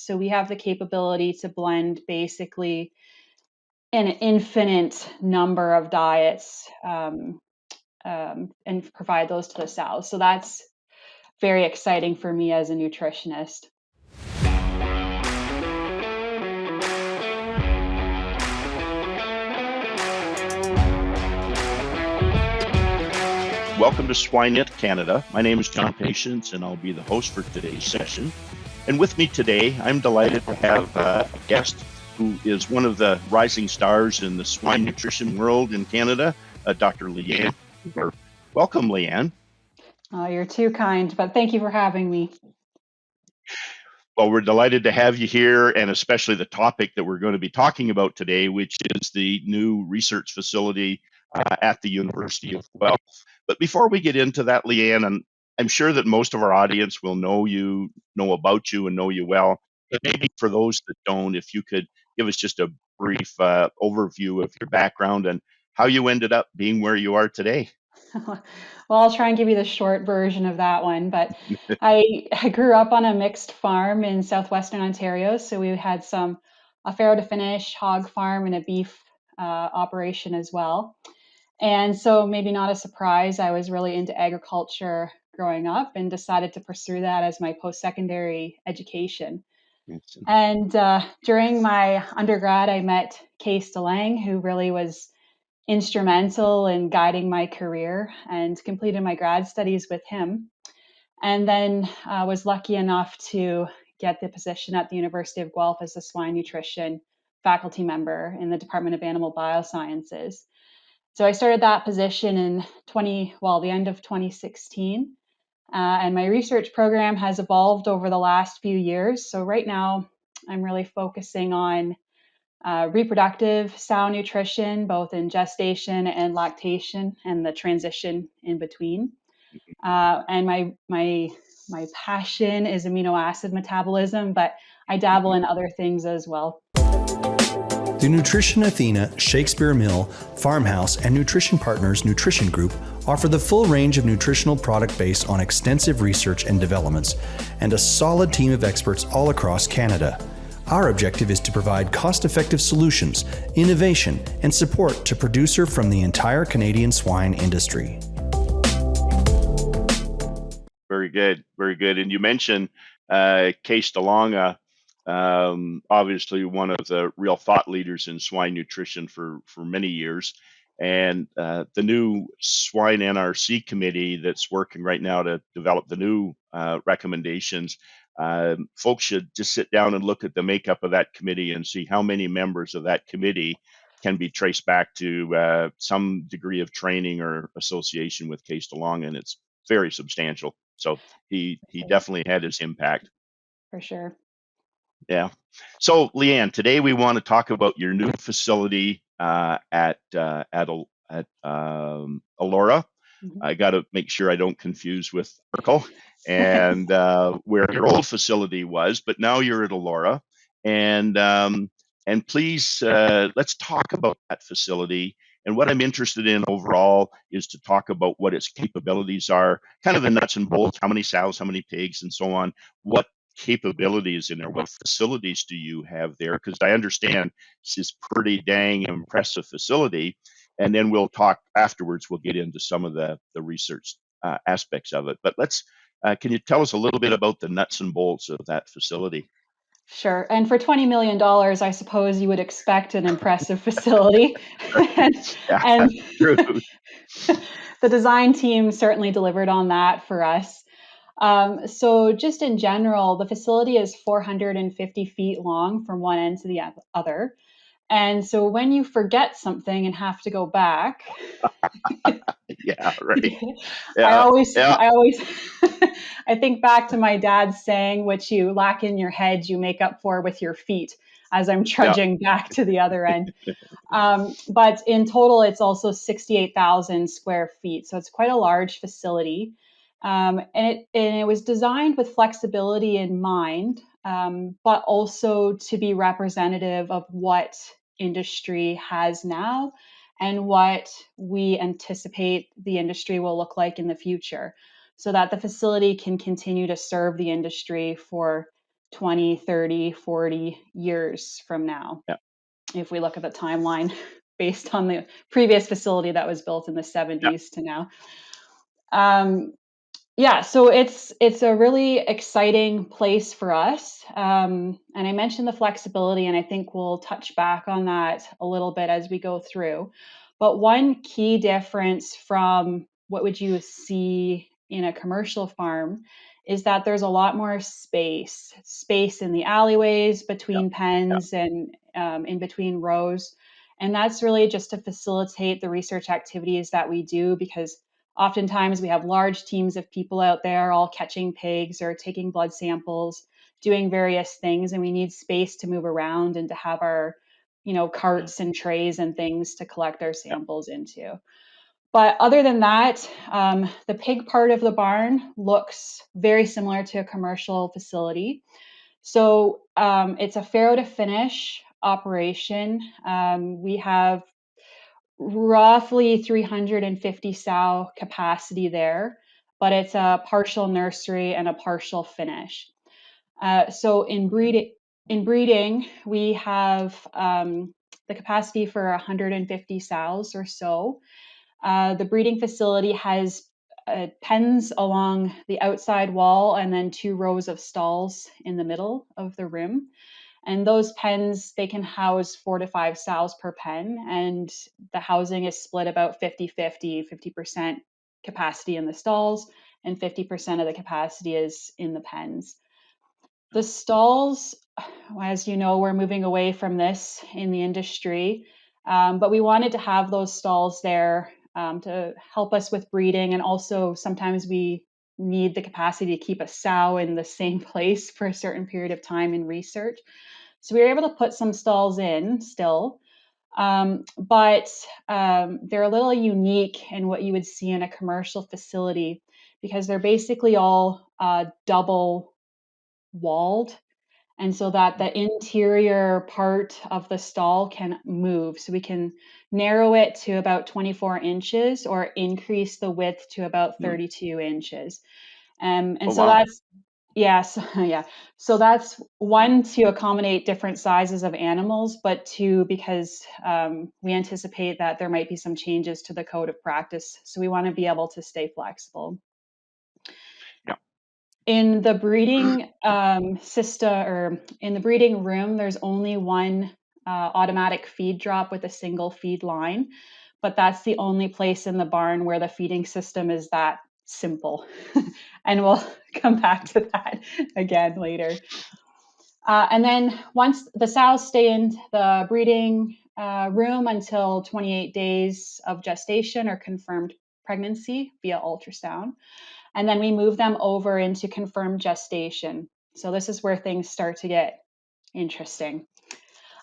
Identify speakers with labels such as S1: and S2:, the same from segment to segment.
S1: So we have the capability to blend basically an infinite number of diets and provide those to the sows. So that's very exciting for me as a nutritionist.
S2: Welcome to Swine Canada. My name is John Patience, and I'll be the host for today's session. And with me today, I'm delighted to have a guest who is one of the rising stars in the swine nutrition world in Canada, Dr. Leanne. Welcome, Leanne.
S1: Oh, you're too kind, but thank you for having me.
S2: Well, we're delighted to have you here, and especially the topic that we're going to be talking about today, which is the new research facility at the University of Guelph. But before we get into that, Leanne, and I'm sure that most of our audience will know about you and know you well. But maybe for those that don't, if you could give us just a brief overview of your background and how you ended up being where you are today.
S1: Well, I'll try and give you the short version of that one, but I grew up on a mixed farm in southwestern Ontario. So we had a farrow to finish hog farm and a beef operation as well. And so maybe not a surprise, I was really into agriculture growing up and decided to pursue that as my post-secondary education. And during my undergrad, I met Kees de Lang, who really was instrumental in guiding my career, and completed my grad studies with him. And then was lucky enough to get the position at the University of Guelph as a swine nutrition faculty member in the Department of Animal Biosciences. So I started that position in the end of 2016. And my research program has evolved over the last few years. So right now, I'm really focusing on reproductive sow nutrition, both in gestation and lactation, and the transition in between. And my passion is amino acid metabolism, but I dabble in other things as well.
S3: The Nutrition Athena, Shakespeare Mill, Farmhouse, and Nutrition Partners Nutrition Group offer the full range of nutritional product based on extensive research and developments, and a solid team of experts all across Canada. Our objective is to provide cost-effective solutions, innovation, and support to producer from the entire Canadian swine industry.
S2: Very good, very good. And you mentioned Kees de Lang, obviously one of the real thought leaders in swine nutrition for many years. And the new swine NRC committee that's working right now to develop the new recommendations, folks should just sit down and look at the makeup of that committee and see how many members of that committee can be traced back to some degree of training or association with Kees de Lang, and it's very substantial. So he definitely had his impact.
S1: For sure. Yeah.
S2: So, Leanne, today we want to talk about your new facility at Elora. Mm-hmm. I got to make sure I don't confuse with Urkel and where your old facility was, but now you're at Elora. And please, let's talk about that facility. And what I'm interested in overall is to talk about what its capabilities are, kind of the nuts and bolts, how many sows, how many pigs, and so on. What capabilities in there? What facilities do you have there? Because I understand this is pretty dang impressive facility. And then we'll talk afterwards. We'll get into some of the research aspects of it. But can you tell us a little bit about the nuts and bolts of that facility?
S1: Sure. And for $20 million, I suppose you would expect an impressive facility. and
S2: true.
S1: The design team certainly delivered on that for us. So just in general, the facility is 450 feet long from one end to the other. And so when you forget something and have to go back,
S2: yeah, right.
S1: Yeah. I always, I think back to my dad's saying, "What you lack in your head, you make up for with your feet," as I'm trudging back to the other end. But in total, it's also 68,000 square feet. So it's quite a large facility. And it was designed with flexibility in mind, but also to be representative of what industry has now and what we anticipate the industry will look like in the future, so that the facility can continue to serve the industry for 20, 30, 40 years from now,
S2: Yeah.
S1: if we look at the timeline based on the previous facility that was built in the 70s to now. Yeah, so it's a really exciting place for us. And I mentioned the flexibility, and I think we'll touch back on that a little bit as we go through. But one key difference from what would you see in a commercial farm is that there's a lot more space in the alleyways, between pens, and in between rows. And that's really just to facilitate the research activities that we do, because oftentimes we have large teams of people out there all catching pigs or taking blood samples, doing various things, and we need space to move around and to have our, carts and trays and things to collect our samples into. But other than that, the pig part of the barn looks very similar to a commercial facility. So it's a farrow to finish operation. We have roughly 350 sow capacity there, but it's a partial nursery and a partial finish. So in breeding, we have the capacity for 150 sows or so. The breeding facility has pens along the outside wall and then 2 rows of stalls in the middle of the room. And those pens, they can house 4 to 5 sows per pen. And the housing is split about 50-50, 50% capacity in the stalls and 50% of the capacity is in the pens. The stalls, as you know, we're moving away from this in the industry, but we wanted to have those stalls there to help us with breeding. And also sometimes we need the capacity to keep a sow in the same place for a certain period of time in research. So we were able to put some stalls in still, but they're a little unique in what you would see in a commercial facility, because they're basically all double walled. And so that the interior part of the stall can move. So we can narrow it to about 24 inches or increase the width to about 32 inches. And
S2: Oh,
S1: so
S2: wow.
S1: that's, yes, yeah. So that's one, to accommodate different sizes of animals, but two, because we anticipate that there might be some changes to the code of practice. So we want to be able to stay flexible.
S2: Yeah.
S1: In the breeding system, or in the breeding room, there's only one automatic feed drop with a single feed line, but that's the only place in the barn where the feeding system is that simple. And we'll come back to that again later. And then once the sows stay in the breeding room until 28 days of gestation or confirmed pregnancy via ultrasound. And then we move them over into confirmed gestation. So this is where things start to get interesting.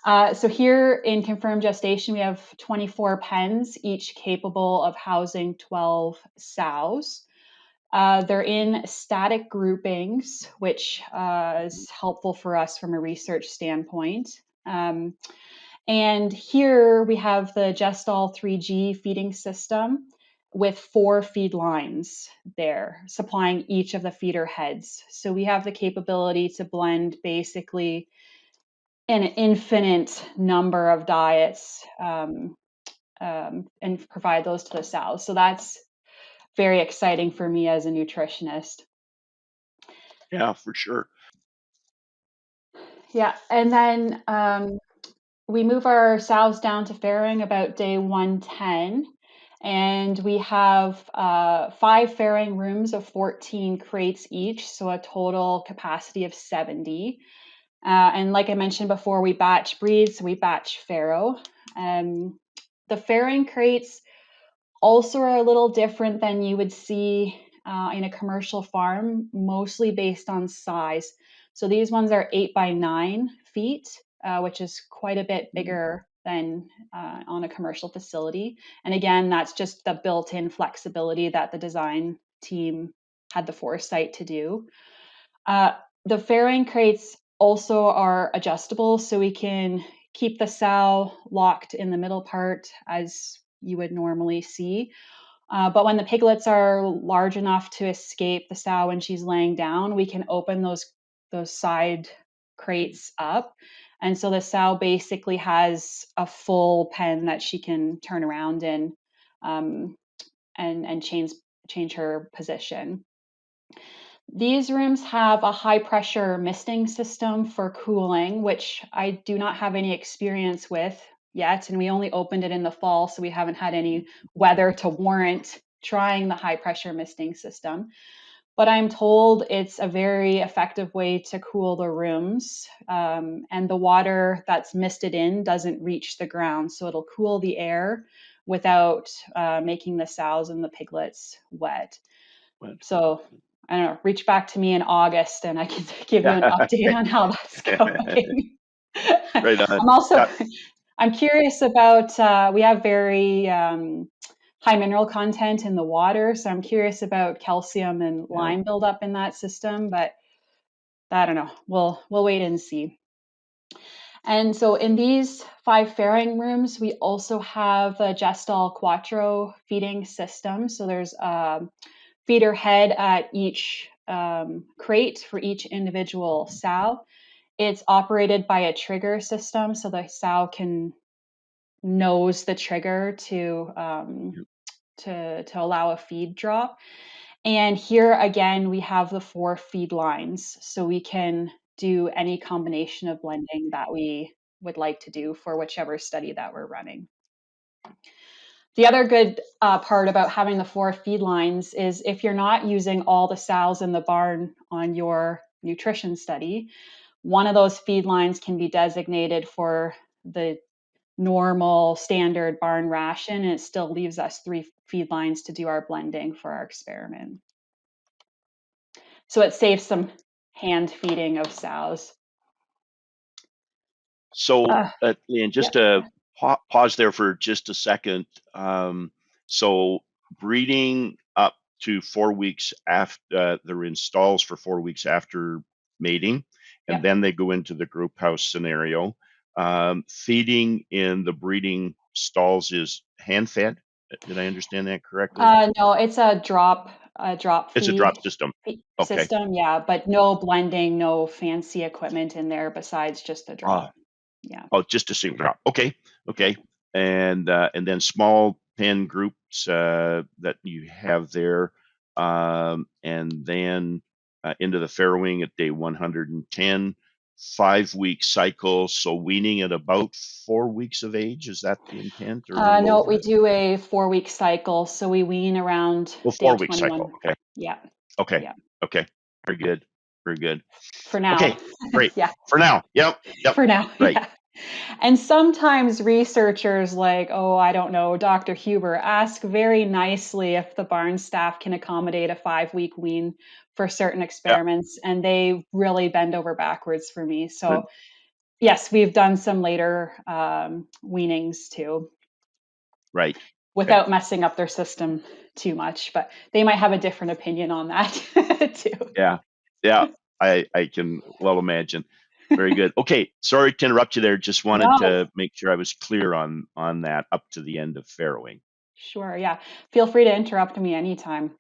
S1: So here in confirmed gestation, we have 24 pens, each capable of housing 12 sows. They're in static groupings, which is helpful for us from a research standpoint. And here we have the Gestall 3G feeding system with 4 feed lines there, supplying each of the feeder heads. So we have the capability to blend basically an infinite number of diets and provide those to the sows. So that's very exciting for me as a nutritionist.
S2: Yeah, for sure.
S1: Yeah, and then we move our sows down to farrowing about day 110, and we have 5 farrowing rooms of 14 crates each, so a total capacity of 70. And like I mentioned before, we batch breed, so we batch farrow. The farrowing crates also are a little different than you would see in a commercial farm, mostly based on size. So these ones are 8 by 9 feet, which is quite a bit bigger than on a commercial facility. And again, that's just the built-in flexibility that the design team had the foresight to do. The farrowing crates also are adjustable, so we can keep the sow locked in the middle part as you would normally see. But when the piglets are large enough to escape the sow when she's laying down, we can open those side crates up. And so the sow basically has a full pen that she can turn around in, and change her position. These rooms have a high pressure misting system for cooling, which I do not have any experience with yet. And we only opened it in the fall, so we haven't had any weather to warrant trying the high pressure misting system. But I'm told it's a very effective way to cool the rooms. And the water that's misted in doesn't reach the ground. So it'll cool the air without making the sows and the piglets wet. So I don't know, reach back to me in August and I can give you an
S2: Yeah.
S1: update on how that's going.
S2: Right on.
S1: I'm also,
S2: Yeah.
S1: I'm curious about, we have very high mineral content in the water. So I'm curious about calcium and
S2: Yeah.
S1: lime buildup in that system, but I don't know. We'll wait and see. And so in these 5 farrowing rooms, we also have a Gestal Quattro feeding system. So there's a feeder head at each crate for each individual sow. It's operated by a trigger system, so the sow can nose the trigger to allow a feed drop. And here again, we have the 4 feed lines, so we can do any combination of blending that we would like to do for whichever study that we're running. The other good part about having the 4 feed lines is if you're not using all the sows in the barn on your nutrition study, one of those feed lines can be designated for the normal standard barn ration, and it still leaves us 3 feed lines to do our blending for our experiment. So it saves some hand feeding of sows.
S2: So, Leanne, just
S1: Yep.
S2: to pause there for just a second. So, breeding up to 4 weeks after they're in stalls for 4 weeks after mating, and
S1: Yep.
S2: then they go into the group house scenario. Feeding in the breeding stalls is hand fed. Did I understand that correctly?
S1: No, it's a drop
S2: It's a
S1: feed
S2: drop system. Okay.
S1: system, yeah, but no blending, no fancy equipment in there besides just the
S2: Ah,
S1: drop. Yeah.
S2: oh, just a single drop. Okay. Okay. And then small pen groups that you have there, and then into the farrowing at day 110, 5 week cycle. So weaning at about 4 weeks of age. Is that the intent, or a little
S1: No, we
S2: over?
S1: do a 4-week cycle, so we wean around
S2: Well,
S1: day
S2: 4 week cycle.
S1: 21.
S2: Okay.
S1: Yeah,
S2: Okay.
S1: yeah.
S2: Okay. Very good. Very good.
S1: For now.
S2: Okay. Great.
S1: Yeah,
S2: For now. Yep. Yep.
S1: for now.
S2: Right.
S1: Yeah. And sometimes researchers like, oh, I don't know, Dr. Huber, ask very nicely if the barn staff can accommodate a 5-week wean for certain
S2: Yeah.
S1: experiments, and they really bend over backwards for me.
S2: Good.
S1: So yes, we've done some later weanings too,
S2: Right. Okay.
S1: without messing up their system too much, but they might have a different opinion on that too.
S2: Yeah. Yeah. I can well imagine. Very good. Okay. Sorry to interrupt you there. Just wanted
S1: No,
S2: to make sure I was clear on that up to the end of farrowing.
S1: sure, yeah. Feel free to interrupt me anytime.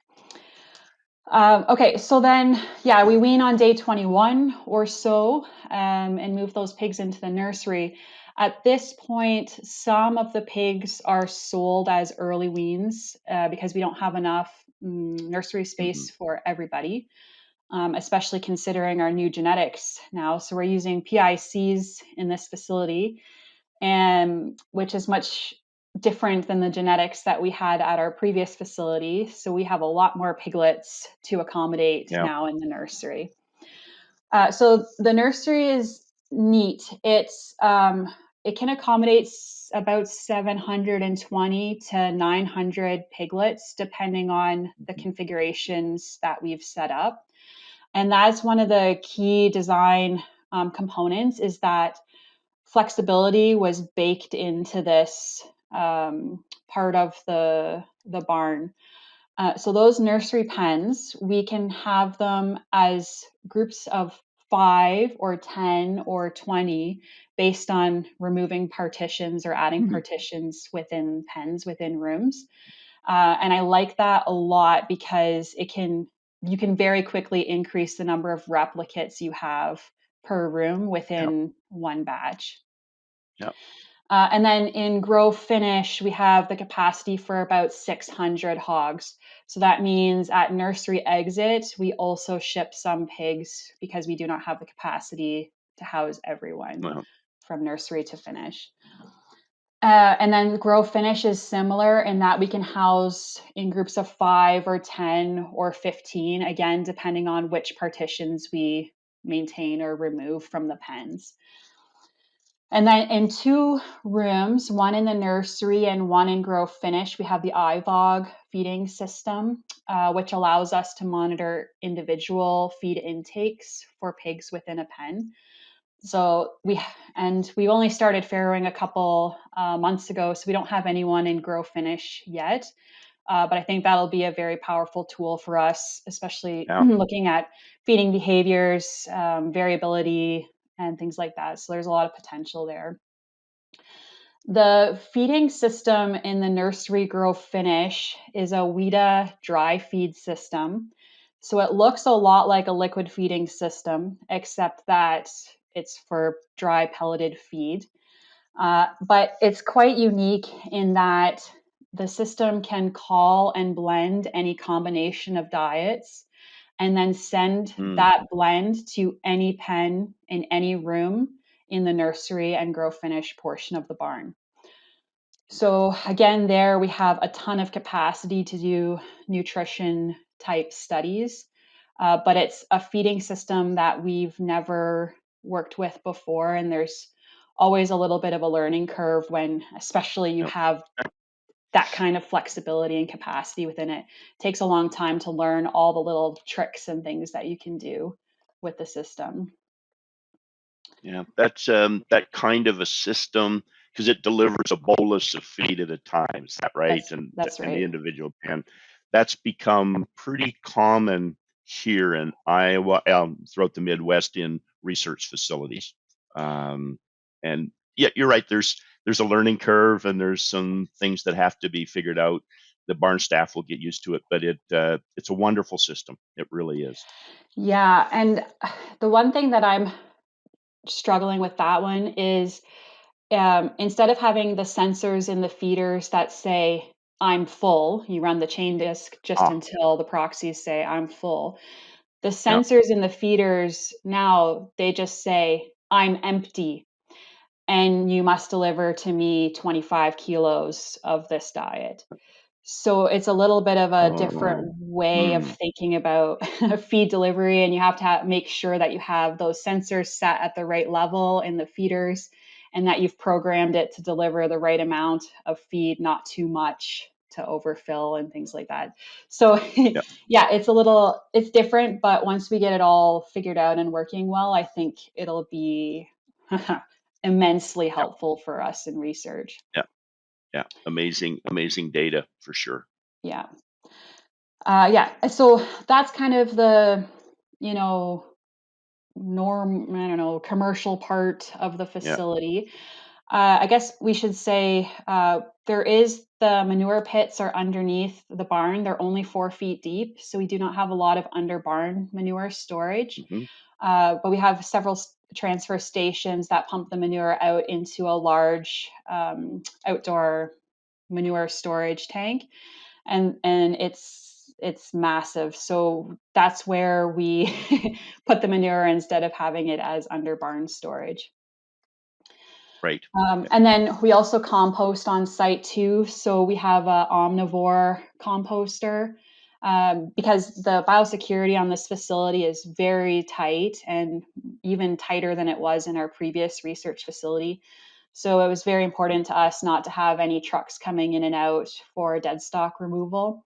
S1: Okay, so then, yeah, we wean on day 21 or so, and move those pigs into the nursery. At this point, some of the pigs are sold as early weans because we don't have enough nursery
S2: Hmm.
S1: space for everybody, especially considering our new genetics now. So we're using PICs in this facility, and which is much different than the genetics that we had at our previous facility. So we have a lot more piglets to accommodate
S2: Yeah.
S1: now in the nursery. So the nursery is neat. It can accommodate about 720 to 900 piglets, depending on the configurations that we've set up. And that's one of the key design components, is that flexibility was baked into this part of the barn. So those nursery pens, we can have them as groups of 5 or 10 or 20 based on removing partitions or adding
S2: Mhm.
S1: partitions within pens, within rooms. And I like that a lot because you can very quickly increase the number of replicates you have per room
S2: Yeah.
S1: within one batch.
S2: Yeah.
S1: And then in grow finish, we have the capacity for about 600 hogs. So that means at nursery exit, we also ship some pigs because we do not have the capacity to house everyone
S2: Well,
S1: from nursery to finish. And then grow finish is similar in that we can house in groups of 5 or 10 or 15, again, depending on which partitions we maintain or remove from the pens. And then in 2 rooms, one in the nursery and one in grow finish, we have the iVog feeding system, which allows us to monitor individual feed intakes for pigs within a pen. So we've only started farrowing a couple months ago, so we don't have anyone in grow finish yet. But I think that'll be a very powerful tool for us, especially
S2: yeah.
S1: looking at feeding behaviors, variability, and things like that. So there's a lot of potential there. The feeding system in the nursery grow finish is a WIDA dry feed system. So it looks a lot like a liquid feeding system, except that it's for dry pelleted feed. But it's quite unique in that the system can call and blend any combination of diets and then send
S2: Mm.
S1: that blend to any pen in any room in the nursery and grow finish portion of the barn. So again, there we have a ton of capacity to do nutrition type studies, but it's a feeding system that we've never worked with before, and there's always a little bit of a learning curve when, especially, you
S2: Yep.
S1: have that kind of flexibility and capacity within it. It takes a long time to learn all the little tricks and things that you can do with the system.
S2: Yeah, that's that kind of a system because it delivers a bolus of feed at a time. Is that right?
S1: That's
S2: And the
S1: right.
S2: individual pen. That's become pretty common here in Iowa, throughout the Midwest in research facilities. Um, and yeah, you're right. There's a learning curve, and there's some things that have to be figured out. The barn staff will get used to it, but it's a wonderful system. It really is.
S1: Yeah, and the one thing that I'm struggling with that one is instead of having the sensors in the feeders that say I'm full, you run the chain disk just
S2: Ah,
S1: until the proxies say I'm full. The
S2: yeah.
S1: sensors in the feeders now, they just say I'm empty and you must deliver to me 25 kilos of this diet. So it's a little bit of a
S2: Oh,
S1: different way of
S2: hmm.
S1: thinking about feed delivery, and you have to make sure that you have those sensors set at the right level in the feeders and that you've programmed it to deliver the right amount of feed, not too much to overfill and things like that. So
S2: Yeah,
S1: yeah, it's different, but once we get it all figured out and working well, I think it'll be immensely
S2: yeah,
S1: helpful for us in research.
S2: yeah. Yeah, amazing data for sure.
S1: Yeah. Yeah, so that's kind of the, you know, I don't know, commercial part of the
S2: Yeah.
S1: facility. I guess we should say there is the manure pits are underneath the barn. They're only 4 feet deep, so we do not have a lot of under barn manure storage.
S2: Hmm.
S1: But we have several transfer stations that pump the manure out into a large outdoor manure storage tank, and it's massive. So that's where we put the manure instead of having it as under barn storage.
S2: Right.
S1: And then we also compost on site too. So we have a omnivore composter because the biosecurity on this facility is very tight and even tighter than it was in our previous research facility. So it was very important to us not to have any trucks coming in and out for dead stock removal.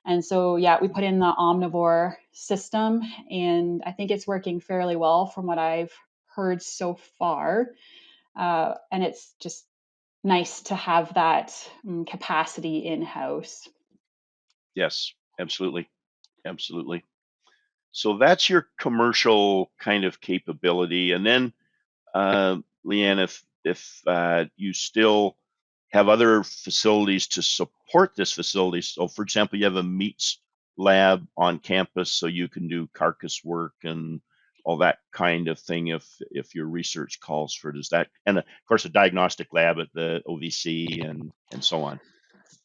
S1: And so, yeah, we put in the omnivore system, and I think it's working fairly well from what I've heard so far. And it's just nice to have that capacity in house.
S2: Yes, absolutely. Absolutely. So that's your commercial kind of capability. And then, Leanne, if you still have other facilities to support this facility, so for example, you have a meats lab on campus, so you can do carcass work and all that kind of thing if your research calls for. Does that, and of course a diagnostic lab at the OVC and so on.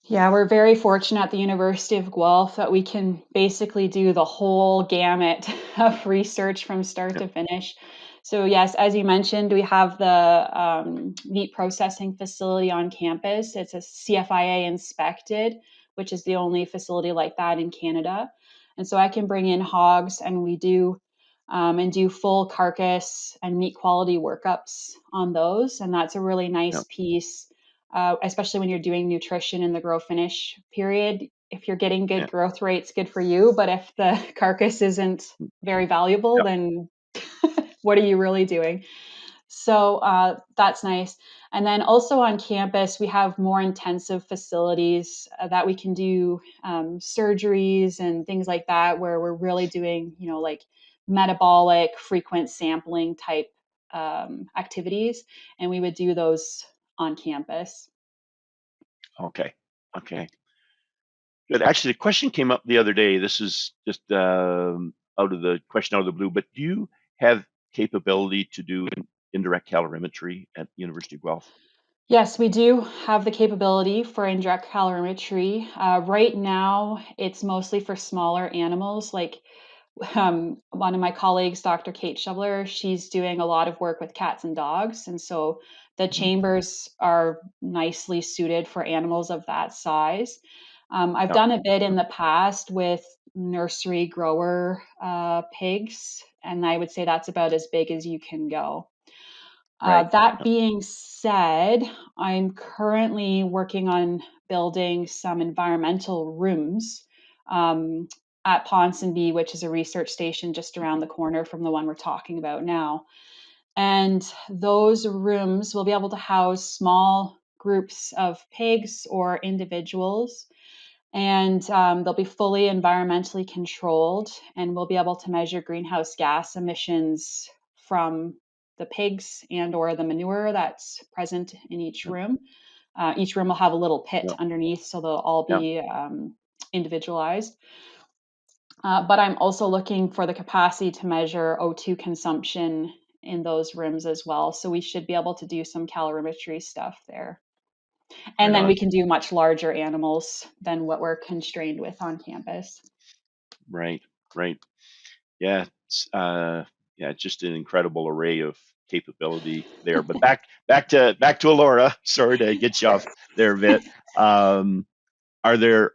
S1: Yeah, we're very fortunate at the University of Guelph that we can basically do the whole gamut of research from start
S2: Yeah,
S1: to finish. So yes, as you mentioned, we have the meat processing facility on campus. It's a CFIA inspected, which is the only facility like that in Canada. And so I can bring in hogs, and we do and do full carcass and meat quality workups on those. And that's a really
S2: yeah,
S1: nice piece, especially when you're doing nutrition in the grow finish period. If you're getting good
S2: yeah,
S1: growth rates, good for you. But if the carcass isn't very valuable,
S2: yeah.
S1: then what are you really doing? So that's nice. And then also on campus, we have more intensive facilities that we can do surgeries and things like that, where we're really doing, like metabolic, frequent sampling type activities. And we would do those on campus.
S2: Okay, okay. Good. Actually, the question came up the other day. This is just out of the blue, but do you have capability to do indirect calorimetry at University of Guelph?
S1: Yes, we do have the capability for indirect calorimetry. Right now, it's mostly for smaller animals. Like one of my colleagues, Dr. Kate Shoveler, she's doing a lot of work with cats and dogs. And so the
S2: Mhm.
S1: chambers are nicely suited for animals of that size. I've
S2: Yeah,
S1: done a bit in the past with nursery grower pigs, and I would say that's about as big as you can go.
S2: right.
S1: That
S2: Yeah,
S1: being said, I'm currently working on building some environmental rooms um, at Ponsonby, which is a research station just around the corner from the one we're talking about now. And those rooms will be able to house small groups of pigs or individuals, and they'll be fully environmentally controlled, and we'll be able to measure greenhouse gas emissions from the pigs and or the manure that's present in each
S2: yeah,
S1: room. Each room will have a little pit
S2: yeah,
S1: underneath, so they'll all
S2: yeah.
S1: be individualized. But I'm also looking for the capacity to measure O2 consumption in those rooms as well. So we should be able to do some calorimetry stuff there. And
S2: Right
S1: then we
S2: on.
S1: can do much larger animals than what we're constrained with on campus.
S2: Right, right. Yeah, yeah, just an incredible array of capability there. But back to Alora. Sorry to get you off there a bit. Um, are there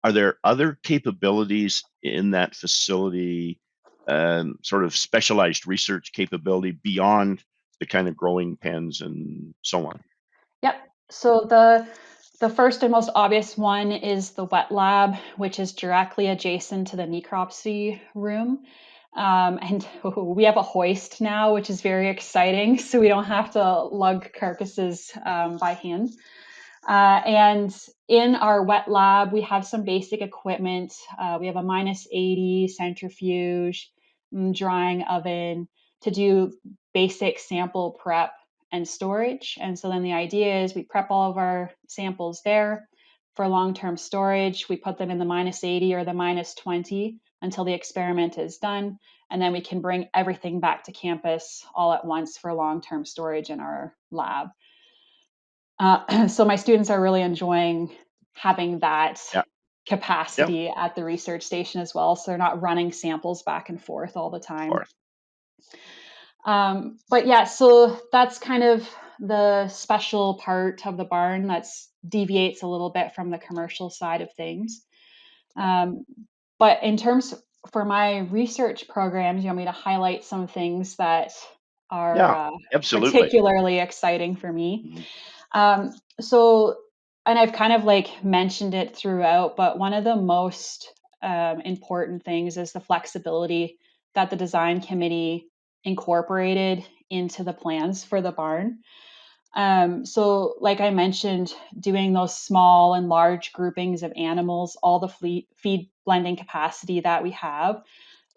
S2: are there other capabilities in that facility, sort of specialized research capability beyond the kind of growing pens and so on?
S1: Yep. So the first and most obvious one is the wet lab, which is directly adjacent to the necropsy room. And we have a hoist now, which is very exciting. So we don't have to lug carcasses by hand. And in our wet lab, we have some basic equipment. We have a -80 centrifuge, drying oven to do basic sample prep and storage. And so then the idea is we prep all of our samples there for long-term storage. We put them in the -80 or the -20 until the experiment is done. And then we can bring everything back to campus all at once for long-term storage in our lab. So my students are really enjoying having that
S2: Yeah, yeah,
S1: capacity at the research station as well. So they're not running samples back and forth all the
S2: of
S1: time.
S2: course.
S1: But yeah, so that's kind of the special part of the barn that's deviates a little bit from the commercial side of things. Um, but in terms for my research programs, you want me to highlight some things that are
S2: Yeah, absolutely.
S1: particularly exciting for me.
S2: Mhm.
S1: So, and I've kind of like mentioned it throughout, but one of the most important things is the flexibility that the design committee incorporated into the plans for the barn. So, like I mentioned, doing those small and large groupings of animals, all the feed blending capacity that we have,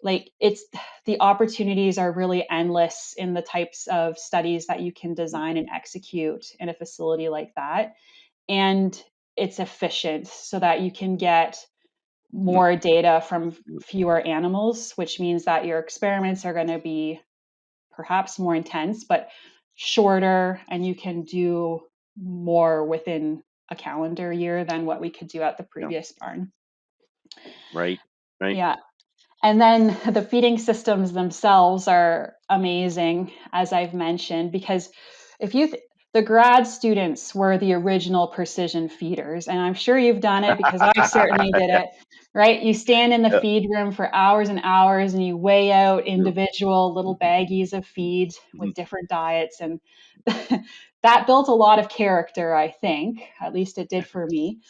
S1: like it's the opportunities are really endless in the types of studies that you can design and execute in a facility like that. And it's efficient so that you can get more data from fewer animals, which means that your experiments are going to be perhaps more intense, but shorter, and you can do more within a calendar year than what we could do at the
S2: Yeah.
S1: previous barn.
S2: Right. Right.
S1: Yeah. And then the feeding systems themselves are amazing, as I've mentioned, because if you the grad students were the original precision feeders, and I'm sure you've done it because I certainly did it, right? You stand in the
S2: Yeah.
S1: feed room for hours and hours and you weigh out
S2: Yeah.
S1: individual little baggies of feed
S2: Mhm.
S1: with different diets. And that built a lot of character, I think. At least it did for me.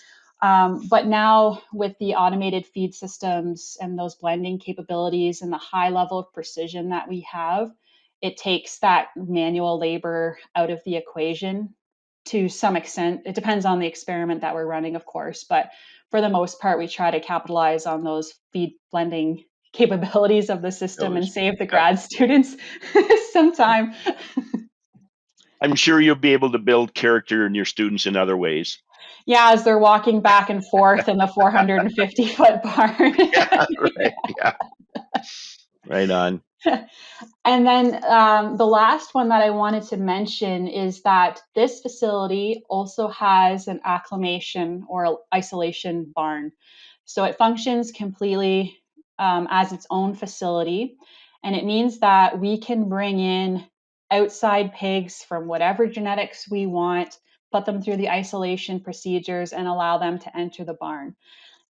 S1: But now with the automated feed systems and those blending capabilities and the high level of precision that we have, it takes that manual labor out of the equation to some extent. It depends on the experiment that we're running, of course, but for the most part, we try to capitalize on those feed blending capabilities of the system and
S2: Those.
S1: save the
S2: Yeah.
S1: grad students some time.
S2: I'm sure you'll be able to build character in your students in other ways.
S1: Yeah, as they're walking back and forth in the 450-foot barn.
S2: Yeah. Right. Yeah. Right on.
S1: And then the last one that I wanted to mention is that this facility also has an acclimation or isolation barn. So it functions completely as its own facility. And it means that we can bring in outside pigs from whatever genetics we want, put them through the isolation procedures, and allow them to enter the barn.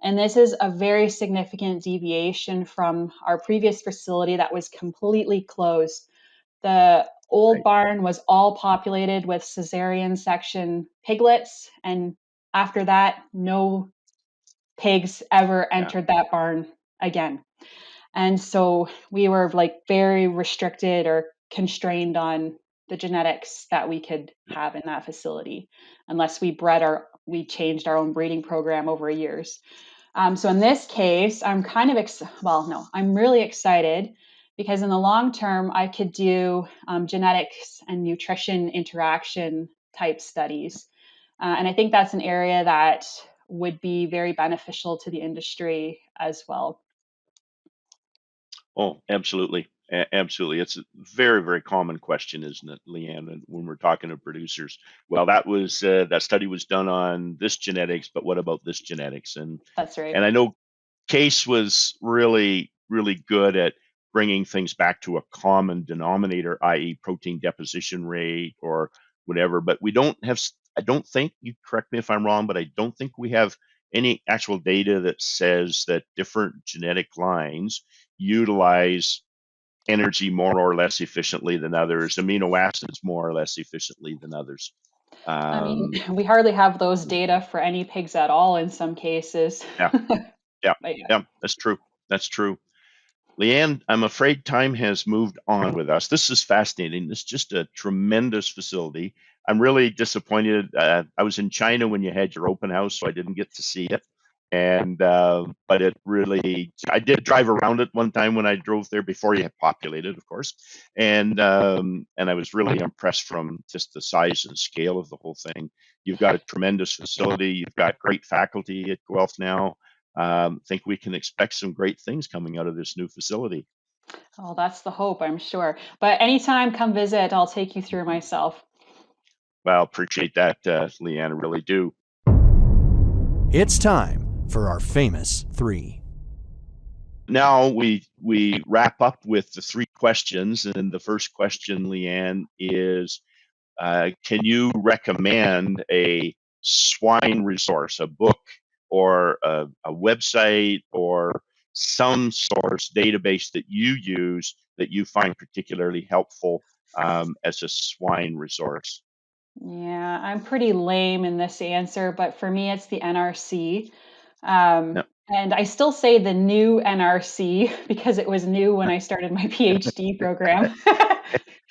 S1: And this is a very significant deviation from our previous facility that was completely closed. The old
S2: Right.
S1: barn was all populated with cesarean section piglets. And after that, no pigs ever
S2: Yeah.
S1: entered that barn again. And so we were like very restricted or constrained on the genetics that we could have in that facility unless we changed our own breeding program over years. So in this case, I'm kind of, I'm really excited because in the long term, I could do genetics and nutrition interaction type studies. And I think that's an area that would be very beneficial to the industry as well.
S2: Oh, absolutely. Absolutely. It's a very, very common question, isn't it, Leanne? And when we're talking to producers, well, that study was done on this genetics, but what about this genetics?
S1: That's right.
S2: And I know Case was really, really good at bringing things back to a common denominator, i.e., protein deposition rate or whatever. But we don't have, I don't think, you correct me if I'm wrong, but I don't think we have any actual data that says that different genetic lines utilize energy more or less efficiently than others, amino acids more or less efficiently than others.
S1: I mean,
S2: Um,
S1: we hardly have those data for any pigs at all in some cases.
S2: yeah, yeah,
S1: But yeah.
S2: yeah, that's true. That's true. Leanne, I'm afraid time has moved on with us. This is fascinating. This is just a tremendous facility. I'm really disappointed. I was in China when you had your open house, so I didn't get to see it. And but it really, I did drive around it one time when I drove there before you had populated, of course. And I was really impressed from just the size and scale of the whole thing. You've got a tremendous facility. You've got great faculty at Guelph now. Think we can expect some great things coming out of this new facility.
S1: Oh, that's the hope, I'm sure. But anytime, come visit, I'll take you through myself.
S2: Well, appreciate that, Leanne. I really do.
S3: It's time for our famous three.
S2: Now we wrap up with the three questions, and the first question, Leanne, is can you recommend a swine resource, a book, or a website, or some source database that you use that you find particularly helpful as a swine resource?
S1: Yeah, I'm pretty lame in this answer, but for me, it's the NRC.
S2: No.
S1: And I still say the new NRC because it was new when I started my PhD program.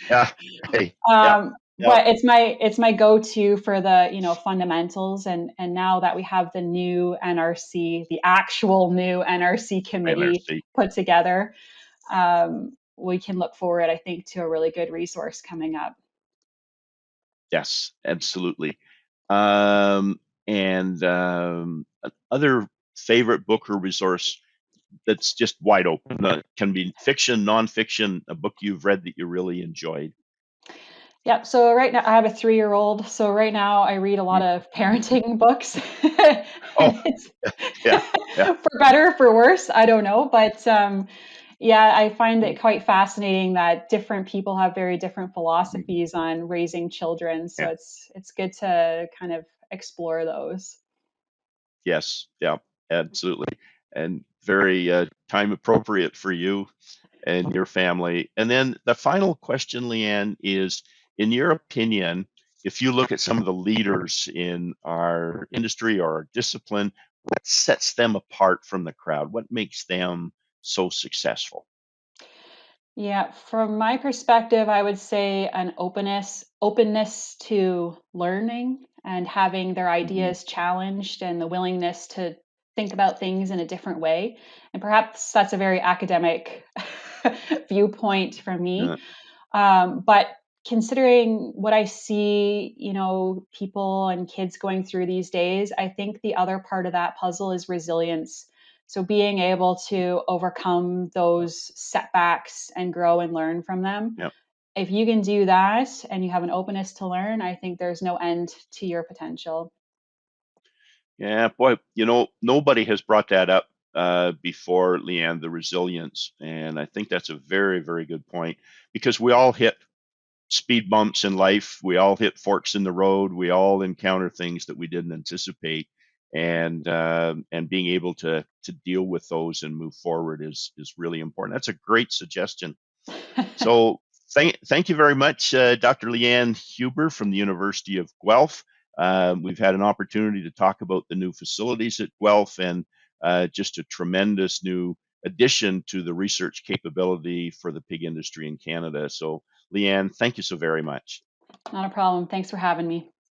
S2: Yeah. Hey. Yeah. Yeah.
S1: But it's my go-to for the fundamentals, and now that we have the new NRC, the actual new NRC committee
S2: NRC.
S1: put together, we can look forward, I think, to a really good resource coming up.
S2: Yes, absolutely. And other favorite book or resource that's just wide open. Can be fiction, nonfiction, a book you've read that you really enjoyed.
S1: Yeah, so right now I have a 3-year-old, so right now I read a lot
S2: Mm.
S1: of parenting books.
S2: Oh,
S1: And it's
S2: yeah, yeah.
S1: for better, for worse, I don't know, but yeah, I find it quite fascinating that different people have very different
S2: Mhm.
S1: philosophies on raising children, so
S2: Yeah.
S1: it's good to kind of explore those.
S2: Yes. Yeah. Absolutely. And very time appropriate for you and your family. And then the final question, Leanne, is in your opinion, if you look at some of the leaders in our industry or our discipline, what sets them apart from the crowd? What makes them so successful?
S1: Yeah, from my perspective, I would say an openness to learning and having their
S2: Hmm.
S1: ideas challenged and the willingness to think about things in a different way. And perhaps that's a very academic viewpoint from
S2: Yeah.
S1: me. But considering what I see, people and kids going through these days, I think the other part of that puzzle is resilience. So being able to overcome those setbacks and grow and learn from them.
S2: Yeah.
S1: If you can do that and you have an openness to learn, I think there's no end to your potential.
S2: Yeah, boy, nobody has brought that up before, Leanne, the resilience. And I think that's a very, very good point because we all hit speed bumps in life. We all hit forks in the road. We all encounter things that we didn't anticipate. And being able to deal with those and move forward is really important. That's a great suggestion. So thank you very much, Dr. Leanne Huber from the University of Guelph. We've had an opportunity to talk about the new facilities at Guelph and just a tremendous new addition to the research capability for the pig industry in Canada. So, Leanne, thank you so very much.
S1: Not a problem. Thanks for having me.